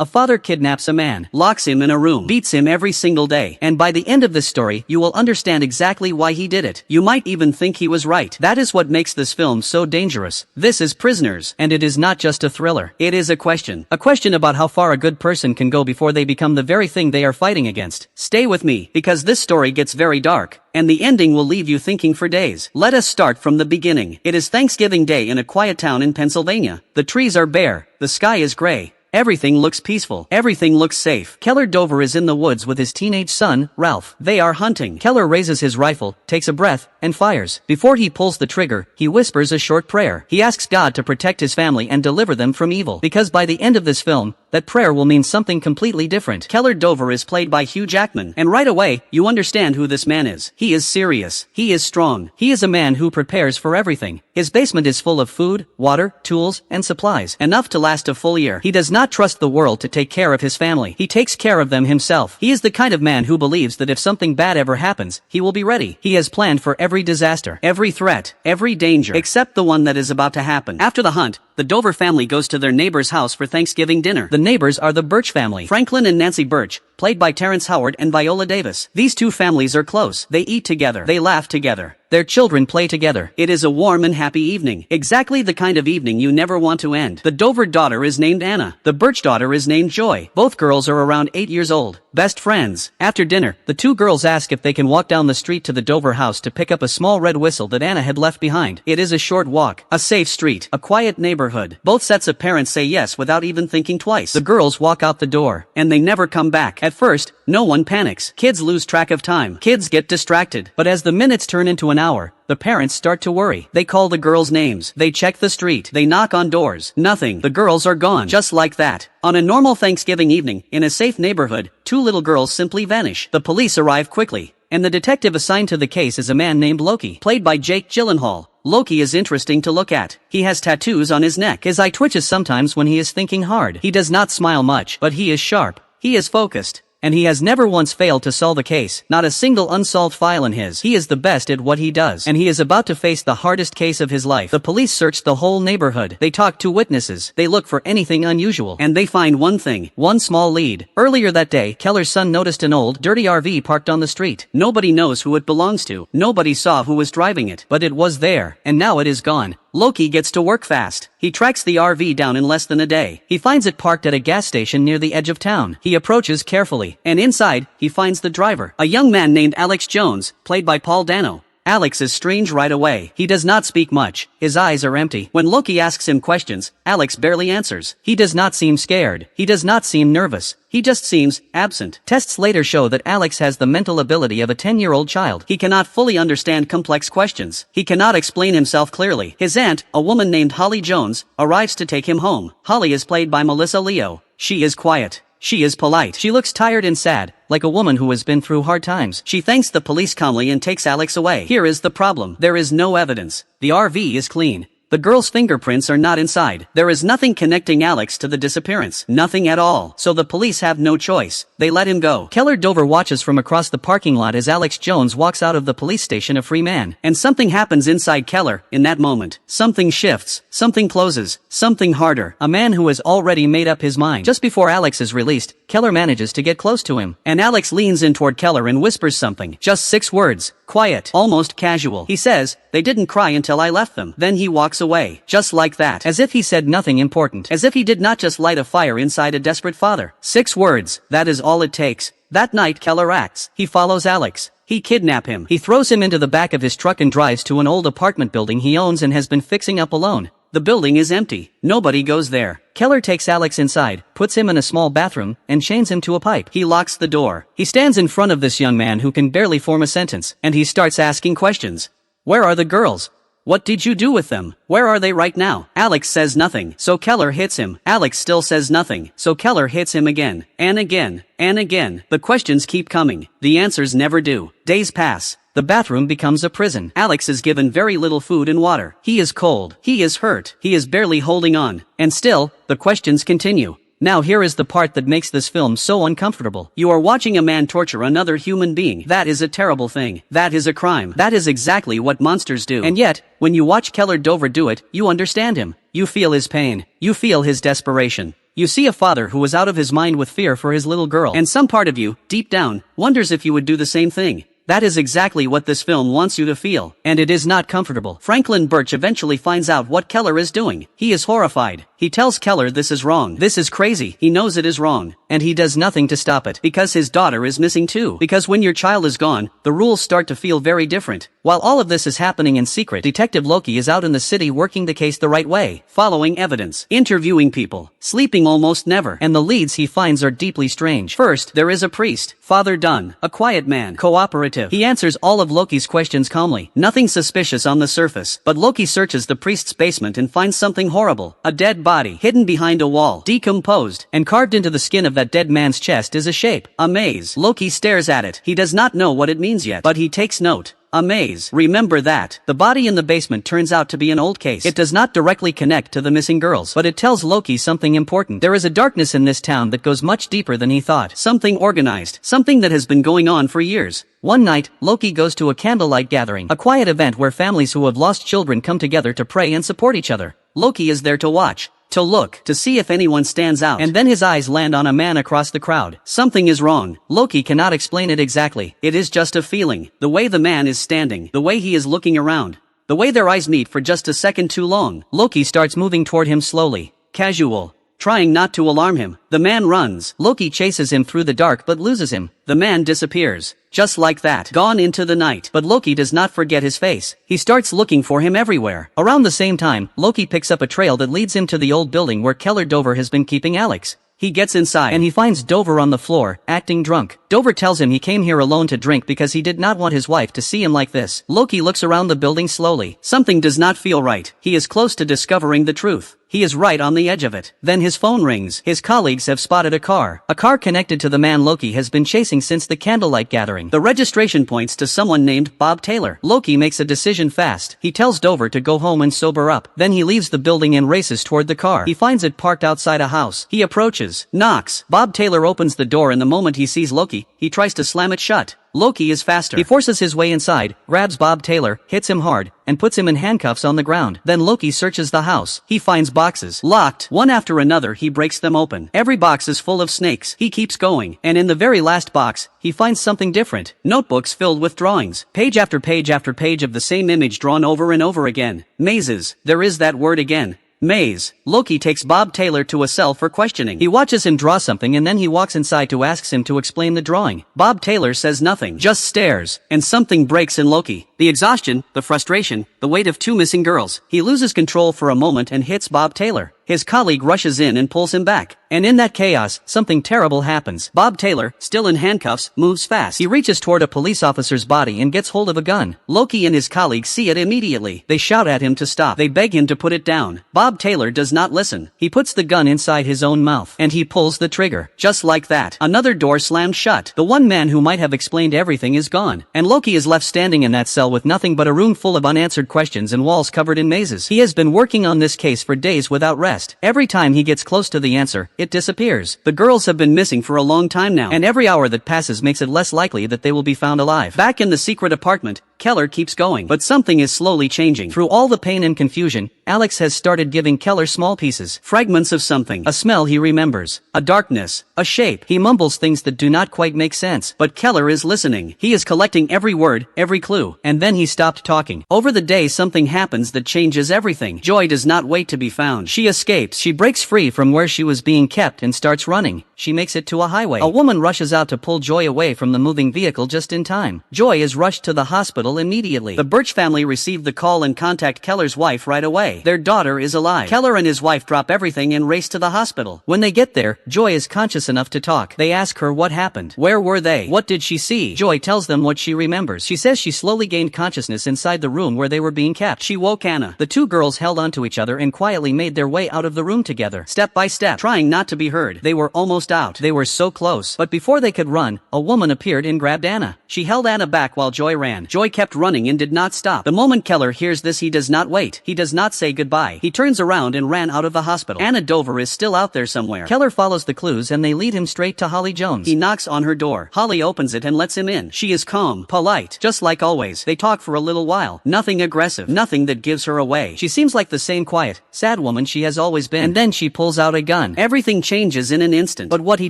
A father kidnaps a man, locks him in a room, beats him every single day, and by the end of this story, you will understand exactly why he did it. You might even think he was right. That is what makes this film so dangerous. This is Prisoners, and it is not just a thriller. It is a question. A question about how far a good person can go before they become the very thing they are fighting against. Stay with me, because this story gets very dark, and the ending will leave you thinking for days. Let us start from the beginning. It is Thanksgiving Day in a quiet town in Pennsylvania. The trees are bare, the sky is gray. Everything looks peaceful. Everything looks safe. Keller Dover is in the woods with his teenage son, Ralph. They are hunting. Keller raises his rifle, takes a breath, and fires. Before he pulls the trigger, he whispers a short prayer. He asks God to protect his family and deliver them from evil. Because by the end of this film, that prayer will mean something completely different. Keller Dover is played by Hugh Jackman, and right away, you understand who this man is. He is serious. He is strong. He is a man who prepares for everything. His basement is full of food, water, tools, and supplies, enough to last a full year. He does not trust the world to take care of his family. He takes care of them himself. He is the kind of man who believes that if something bad ever happens, he will be ready. He has planned for every disaster, every threat, every danger, except the one that is about to happen. After the hunt, the Dover family goes to their neighbor's house for Thanksgiving dinner. The neighbors are the Birch family. Franklin and Nancy Birch, played by Terrence Howard and Viola Davis. These two families are close. They eat together. They laugh together. Their children play together. It is a warm and happy evening. Exactly the kind of evening you never want to end. The Dover daughter is named Anna. The Birch daughter is named Joy. Both girls are around 8 years old. Best friends. After dinner, the two girls ask if they can walk down the street to the Dover house to pick up a small red whistle that Anna had left behind. It is a short walk, a safe street, a quiet neighborhood. Both sets of parents say yes without even thinking twice. The girls walk out the door, and they never come back. At first, no one panics. Kids lose track of time. Kids get distracted. But as the minutes turn into an hour, the parents start to worry. They call the girls names. They check the street. They knock on doors. Nothing. The girls are gone. Just like that. On a normal Thanksgiving evening, in a safe neighborhood, two little girls simply vanish. The police arrive quickly, and the detective assigned to the case is a man named Loki, played by Jake Gyllenhaal. Loki is interesting to look at. He has tattoos on his neck. His eye twitches sometimes when he is thinking hard. He does not smile much, but he is sharp. He is focused. And he has never once failed to solve a case, not a single unsolved file in his. He is the best at what he does, and he is about to face the hardest case of his life. The police search the whole neighborhood. They talk to witnesses. They look for anything unusual, and they find one thing, one small lead. Earlier that day, Keller's son noticed an old, dirty RV parked on the street. Nobody knows who it belongs to. Nobody saw who was driving it, but it was there, and now it is gone. Loki gets to work fast. He tracks the RV down in less than a day. He finds it parked at a gas station near the edge of town. He approaches carefully, and inside, he finds the driver, a young man named Alex Jones, played by Paul Dano. Alex is strange right away. He does not speak much. His eyes are empty. When Loki asks him questions, Alex barely answers. He does not seem scared. He does not seem nervous. He just seems absent. Tests later show that Alex has the mental ability of a 10-year-old child. He cannot fully understand complex questions. He cannot explain himself clearly. His aunt, a woman named Holly Jones, arrives to take him home. Holly is played by Melissa Leo. She is quiet. She is polite. She looks tired and sad, like a woman who has been through hard times. She thanks the police calmly and takes Alex away. Here is the problem. There is no evidence. The RV is clean. The girl's fingerprints are not inside. There is nothing connecting Alex to the disappearance. Nothing at all. So the police have no choice. They let him go. Keller Dover watches from across the parking lot as Alex Jones walks out of the police station a free man. And something happens inside Keller in that moment. Something shifts. Something closes. Something harder. A man who has already made up his mind. Just before Alex is released, Keller manages to get close to him. And Alex leans in toward Keller and whispers something. Just 6 words. Quiet. Almost casual. He says, "They didn't cry until I left them." Then he walks away. Just like that. As if he said nothing important. As if he did not just light a fire inside a desperate father. 6 words. That is all it takes. That night Keller acts. He follows Alex. He kidnaps him. He throws him into the back of his truck and drives to an old apartment building he owns and has been fixing up alone. The building is empty. Nobody goes there. Keller takes Alex inside, puts him in a small bathroom, and chains him to a pipe. He locks the door. He stands in front of this young man who can barely form a sentence, and he starts asking questions. Where are the girls? What did you do with them? Where are they right now? Alex says nothing, so Keller hits him. Alex still says nothing, so Keller hits him again, and again, and again. The questions keep coming. The answers never do. Days pass. The bathroom becomes a prison. Alex is given very little food and water. He is cold. He is hurt. He is barely holding on. And still, the questions continue. Now here is the part that makes this film so uncomfortable. You are watching a man torture another human being. That is a terrible thing. That is a crime. That is exactly what monsters do. And yet, when you watch Keller Dover do it, you understand him. You feel his pain. You feel his desperation. You see a father who was out of his mind with fear for his little girl. And some part of you, deep down, wonders if you would do the same thing. That is exactly what this film wants you to feel, and it is not comfortable. Franklin Birch eventually finds out what Keller is doing. He is horrified. He tells Keller this is wrong. This is crazy. He knows it is wrong, and he does nothing to stop it, because his daughter is missing too. Because when your child is gone, the rules start to feel very different. While all of this is happening in secret, Detective Loki is out in the city working the case the right way, following evidence, interviewing people, sleeping almost never, and the leads he finds are deeply strange. First, there is a priest, Father Dunn, a quiet man, cooperative. He answers all of Loki's questions calmly, nothing suspicious on the surface. But Loki searches the priest's basement and finds something horrible, a dead body, hidden behind a wall, decomposed, and carved into the skin of that dead man's chest is a shape, a maze. Loki stares at it. He does not know what it means yet, but he takes note. A maze. Remember that. The body in the basement turns out to be an old case. It does not directly connect to the missing girls, but it tells Loki something important. There is a darkness in this town that goes much deeper than he thought. Something organized. Something that has been going on for years. One night, Loki goes to a candlelight gathering, a quiet event where families who have lost children come together to pray and support each other. Loki is there to watch, to look, to see if anyone stands out, and then his eyes land on a man across the crowd. Something is wrong. Loki cannot explain it exactly. It is just a feeling. The way the man is standing, the way he is looking around, the way their eyes meet for just a second too long. Loki starts moving toward him slowly, casual, trying not to alarm him. The man runs. Loki chases him through the dark but loses him. The man disappears. Just like that. Gone into the night. But Loki does not forget his face. He starts looking for him everywhere. Around the same time, Loki picks up a trail that leads him to the old building where Keller Dover has been keeping Alex. He gets inside, and he finds Dover on the floor, acting drunk. Dover tells him he came here alone to drink because he did not want his wife to see him like this. Loki looks around the building slowly. Something does not feel right. He is close to discovering the truth. He is right on the edge of it. Then his phone rings. His colleagues have spotted a car. A car connected to the man Loki has been chasing since the candlelight gathering. The registration points to someone named Bob Taylor. Loki makes a decision fast. He tells Dover to go home and sober up. Then he leaves the building and races toward the car. He finds it parked outside a house. He approaches, knocks. Bob Taylor opens the door, and the moment he sees Loki, he tries to slam it shut. Loki is faster. He forces his way inside, grabs Bob Taylor, hits him hard, and puts him in handcuffs on the ground. Then Loki searches the house. He finds boxes, locked. One after another he breaks them open. Every box is full of snakes. He keeps going, and in the very last box, he finds something different. Notebooks filled with drawings. Page after page after page of the same image drawn over and over again. Mazes. There is that word again. Maze. Loki takes Bob Taylor to a cell for questioning. He watches him draw something, and then he walks inside to ask him to explain the drawing. Bob Taylor says nothing, just stares, and something breaks in Loki. The exhaustion, the frustration, the weight of two missing girls. He loses control for a moment and hits Bob Taylor. His colleague rushes in and pulls him back. And in that chaos, something terrible happens. Bob Taylor, still in handcuffs, moves fast. He reaches toward a police officer's body and gets hold of a gun. Loki and his colleagues see it immediately. They shout at him to stop. They beg him to put it down. Bob Taylor does not listen. He puts the gun inside his own mouth, and he pulls the trigger. Just like that, another door slammed shut. The one man who might have explained everything is gone, and Loki is left standing in that cell with nothing but a room full of unanswered questions and walls covered in mazes. He has been working on this case for days without rest. Every time he gets close to the answer, it disappears. The girls have been missing for a long time now, and every hour that passes makes it less likely that they will be found alive. Back in the secret apartment, Keller keeps going, but something is slowly changing. Through all the pain and confusion, Alex has started giving Keller small pieces, fragments of something, a smell he remembers, a darkness, a shape. He mumbles things that do not quite make sense, but Keller is listening. He is collecting every word, every clue, and then he stopped talking. Over the day, something happens that changes everything. Joy does not wait to be found. She escapes. She breaks free from where she was being kept and starts running. She makes it to a highway. A woman rushes out to pull Joy away from the moving vehicle just in time. Joy is rushed to the hospital immediately. The Birch family received the call and contact Keller's wife right away. Their daughter is alive. Keller and his wife drop everything and race to the hospital. When they get there, Joy is conscious enough to talk. They ask her what happened. Where were they? What did she see? Joy tells them what she remembers. She says she slowly gained consciousness inside the room where they were being kept. She woke Anna. The two girls held onto each other and quietly made their way out of the room together, step by step, trying not to be heard. They were almost out. They were so close. But before they could run, a woman appeared and grabbed Anna. She held Anna back while Joy ran. Joy kept running and did not stop. The moment Keller hears this, he does not wait. He does not say goodbye. He turns around and ran out of the hospital. Anna Dover is still out there somewhere. Keller follows the clues and they lead him straight to Holly Jones. He knocks on her door. Holly opens it and lets him in. She is calm, polite, just like always. They talk for a little while. Nothing aggressive. Nothing that gives her away. She seems like the same quiet, sad woman she has always been. And then she pulls out a gun. Everything changes in an instant. But what he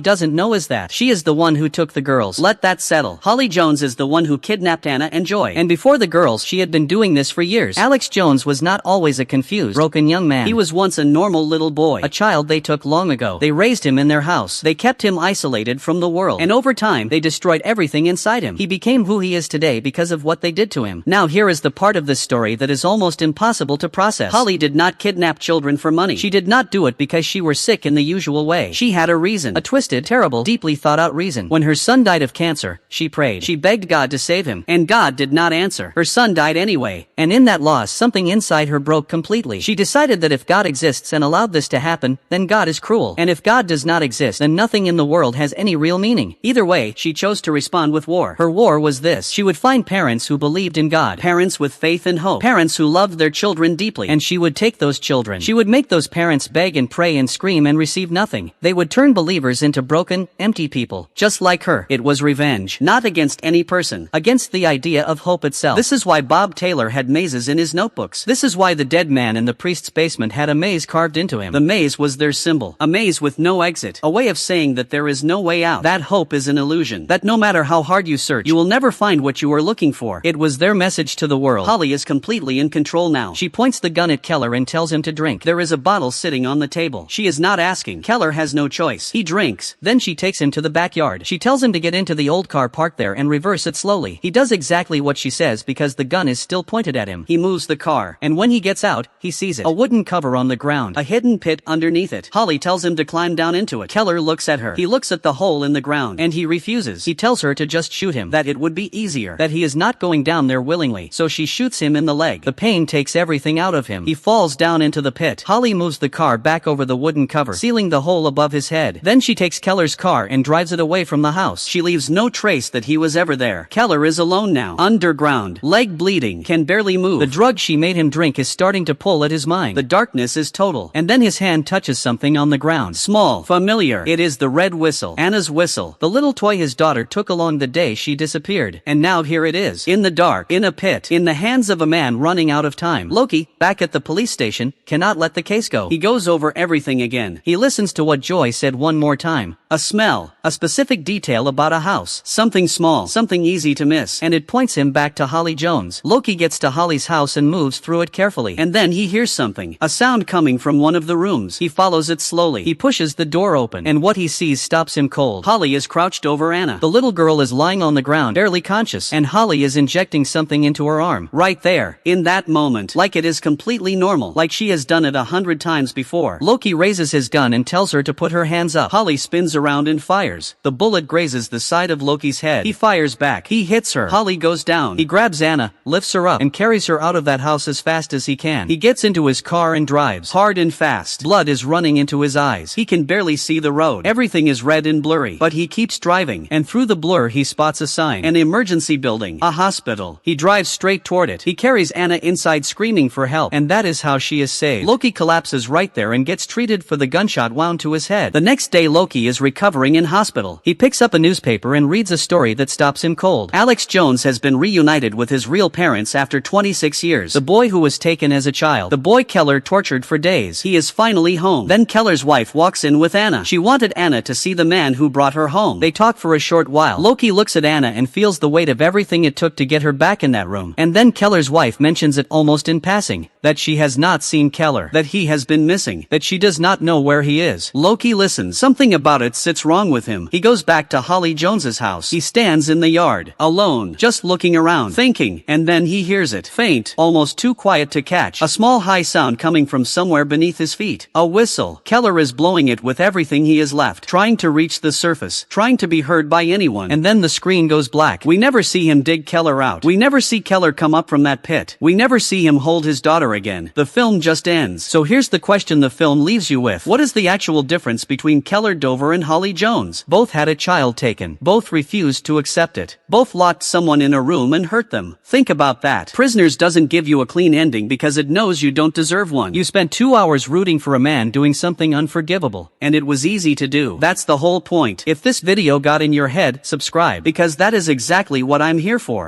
doesn't know is that she is the one who took the girls. Let that settle. Holly Jones is the one who kidnapped Anna and Joy. And before the girls, she had been doing this for years. Alex Jones was not always a confused, broken young man. He was once a normal little boy. A child they took long ago. They raised him in their house. They kept him isolated from the world. And over time, they destroyed everything inside him. He became who he is today because of what they did to him. Now here is the part of this story that is almost impossible to process. Holly did not kidnap children for money. She did not do it because she were sick in the usual way. She had a reason. A twisted, terrible, deeply thought out reason. When her son died of cancer, she prayed. She begged God to save him. And God did not answer. Her son died anyway. And in that loss, something inside her broke completely. She decided that if God exists and allowed this to happen, then God is cruel. And if God does not exist, then nothing in the world has any real meaning. Either way, she chose to respond with war. Her war was this. She would find parents who believed in God. Parents with faith and hope. Parents who loved their children deeply. And she would take those children. She would make those parents beg and pray and scream and receive nothing. They would turn believers into broken, empty people. Just like her. It was revenge. Not against any person. Against the idea of hope itself. This is why Bob Taylor had mazes in his notebooks. This is why the dead man in the priest's basement had a maze carved into him. The maze was their symbol. A maze with no exit. A way of saying that there is no way out. That hope is an illusion. That no matter how hard you search, you will never find what you are looking for. It was their message to the world. Holly is completely in control now. She points the gun at Keller and tells him to drink. There is a bottle sitting on the table. She is not asking. Keller has no choice. He drinks. Then she takes him to the backyard. She tells him to get into the old car parked there and reverse it slowly. He does exactly what she says because the gun is still pointed at him. He moves the car. And when he gets out, he sees it. A wooden cover on the ground. A hidden pit underneath it. Holly tells him to climb down into it. Keller looks at her. He looks at the hole in the ground. And he refuses. He tells her to just shoot him. That it would be easier. That he is not going down there willingly. So she shoots him in the leg. The pain takes everything out of him. He falls down into the pit. Holly moves the car back over the wooden cover, sealing the hole above his head. Then she takes Keller's car and drives it away from the house. She leaves no trace that he was ever there. Keller is alone now. Underground. Leg bleeding. Can barely move. The drug she made him drink is starting to pull at his mind. The darkness is total. And then his hand touches something on the ground. Small. Familiar. It is the red whistle. Anna's whistle. The little toy his daughter took along the day she disappeared. And now here it is. In the dark. In a pit. In the hands of a man running out of time. Loki, back at the police station, cannot let the case go. He goes over everything again. He listens to what Joy said one more time. A smell. A specific detail about a house. Something small. Something easy to miss. And it points him back to Holly Jones. Loki gets to Holly's house and moves through it carefully. And then he hears something. A sound coming from one of the rooms. He follows it slowly. He pushes the door open. And what he sees stops him cold. Holly is crouched over Anna. The little girl is lying on the ground, barely conscious. And Holly is injecting something into her arm. Right there. In that moment. Like it is completely normal. Like she has done it 100 times before. Loki raises his gun and tells her to put her hands up. Holly spins around and fires. The bullet grazes the side of Loki's head. He fires back. He hits her. Holly goes down. He grabs Anna, lifts her up, and carries her out of that house as fast as he can. He gets into his car and drives. Hard and fast. Blood is running into his eyes. He can barely see the road. Everything is red and blurry. But he keeps driving. And through the blur he spots a sign. An emergency building. A hospital. He drives straight toward it. He carries Anna inside screaming for help. And that is how she is saved. Loki collapses right there and gets treated for the gunshot wound to his head. The next day Loki is recovering in hospital. He picks up a newspaper and reads a story that stops him cold. Alex Jones has been reunited with his real parents after 26 years. The boy who was taken as a child. The boy Keller tortured for days. He is finally home. Then Keller's wife walks in with Anna. She wanted Anna to see the man who brought her home. They talk for a short while. Loki looks at Anna and feels the weight of everything it took to get her back in that room. And then Keller's wife mentions it almost in passing. That she has not seen Keller. That he has been missing. That she does not know where he is. Loki listens. Something about it sits wrong with him. He goes back to Holly Jones's house. He stands in the yard. Alone. Just looking around. Thinking. And then he hears it. Faint. Almost too quiet to catch. A small high sound coming from somewhere beneath his feet. A whistle. Keller is blowing it with everything he has left. Trying to reach the surface. Trying to be heard by anyone. And then the screen goes black. We never see him dig Keller out. We never see Keller come up from that pit. We never see him hold his daughter again. The film just ends. So here's the question the film leaves you with. What is the actual difference between Keller Dover and Holly Jones? Both had a child taken. Both refused to accept it. Both locked someone in a room and and hurt them. Think about that. Prisoners doesn't give you a clean ending because it knows you don't deserve one. You spent 2 hours rooting for a man doing something unforgivable, and it was easy to do. That's the whole point. If this video got in your head, subscribe, because that is exactly what I'm here for.